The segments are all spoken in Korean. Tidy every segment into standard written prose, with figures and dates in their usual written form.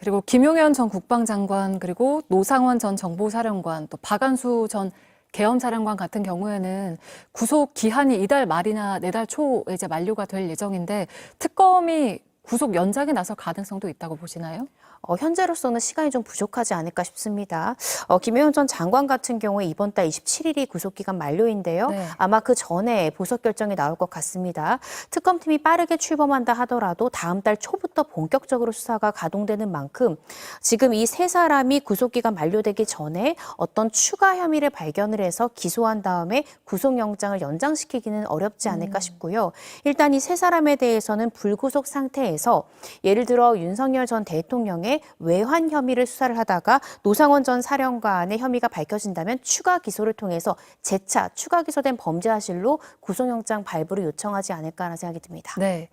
그리고 김용현 전 국방장관 그리고 노상원 전 정보사령관 또 박안수 전 계엄사령관 같은 경우에는 구속 기한이 이달 말이나 내달 초에 이제 만료가 될 예정인데 특검이 구속 연장에 나설 가능성도 있다고 보시나요? 현재로서는 시간이 좀 부족하지 않을까 싶습니다. 김혜원 전 장관 같은 경우에 이번 달 27일이 구속기간 만료인데요. 네. 아마 그 전에 보석 결정이 나올 것 같습니다. 특검팀이 빠르게 출범한다 하더라도 다음 달 초부터 본격적으로 수사가 가동되는 만큼 지금 이 세 사람이 구속기간 만료되기 전에 어떤 추가 혐의를 발견을 해서 기소한 다음에 구속영장을 연장시키기는 어렵지 않을까 싶고요. 일단 이 세 사람에 대해서는 불구속 상태에서 예를 들어 윤석열 전 대통령의 외환 혐의를 수사를 하다가 노상원 전 사령관의 혐의가 밝혀진다면 추가 기소를 통해서 재차 추가 기소된 범죄 사실로 구속영장 발부를 요청하지 않을까라는 생각이 듭니다. 네.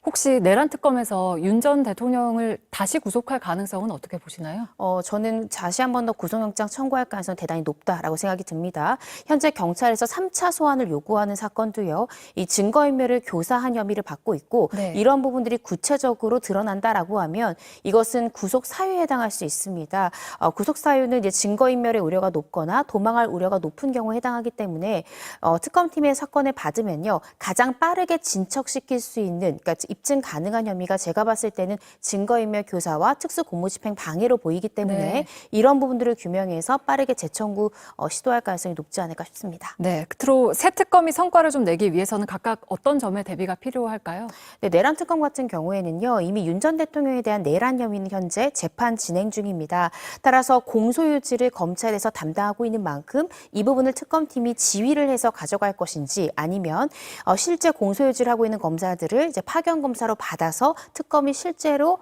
혹시 내란 특검에서 윤 전 대통령을 다시 구속할 가능성은 어떻게 보시나요? 저는 다시 한 번 더 구속영장 청구할 가능성이 대단히 높다라고 생각이 듭니다. 현재 경찰에서 3차 소환을 요구하는 사건도요. 이 증거인멸을 교사한 혐의를 받고 있고 네. 이런 부분들이 구체적으로 드러난다라고 하면 이것은 구속 사유에 해당할 수 있습니다. 구속 사유는 이제 증거인멸의 우려가 높거나 도망할 우려가 높은 경우에 해당하기 때문에 특검팀의 사건을 받으면요. 가장 빠르게 진척시킬 수 있는 그러니까 입증 가능한 혐의가 제가 봤을 때는 증거인멸 교사와 특수공무집행 방해로 보이기 때문에 네. 이런 부분들을 규명해서 빠르게 재청구 시도할 가능성이 높지 않을까 싶습니다. 네, 끝으로 새 특검이 성과를 좀 내기 위해서는 각각 어떤 점에 대비가 필요할까요? 네, 내란 특검 같은 경우에는요. 이미 윤 전 대통령에 대한 내란 혐의는 현재 재판 진행 중입니다. 따라서 공소유지를 검찰에서 담당하고 있는 만큼 이 부분을 특검팀이 지휘를 해서 가져갈 것인지 아니면 실제 공소유지를 하고 있는 검사들을 이제 파견 검사로 받아서 특검이 실제로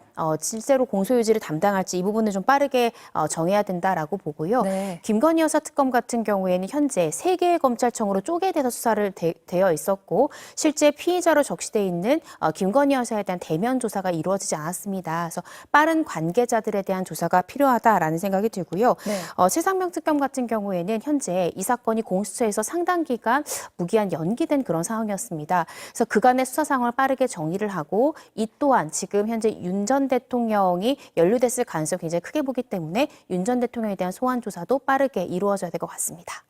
공소유지를 담당할지 이 부분을 좀 빠르게 정해야 된다라고 보고요. 네. 김건희 여사 특검 같은 경우에는 현재 3개의 검찰청으로 쪼개돼서 수사를 되어 있었고 실제 피의자로 적시돼 있는 김건희 여사에 대한 대면 조사가 이루어지지 않았습니다. 그래서 빠른 관계자들에 대한 조사가 필요하다라는 생각이 들고요. 네. 최상병 특검 같은 경우에는 현재 이 사건이 공수처에서 상당 기간 무기한 연기된 그런 상황이었습니다. 그래서 그간의 수사 상황을 빠르게 정리를 하고 이 또한 지금 현재 윤 전 대통령이 연루됐을 가능성이 굉장히 크게 보기 때문에 윤 전 대통령에 대한 소환 조사도 빠르게 이루어져야 될 것 같습니다.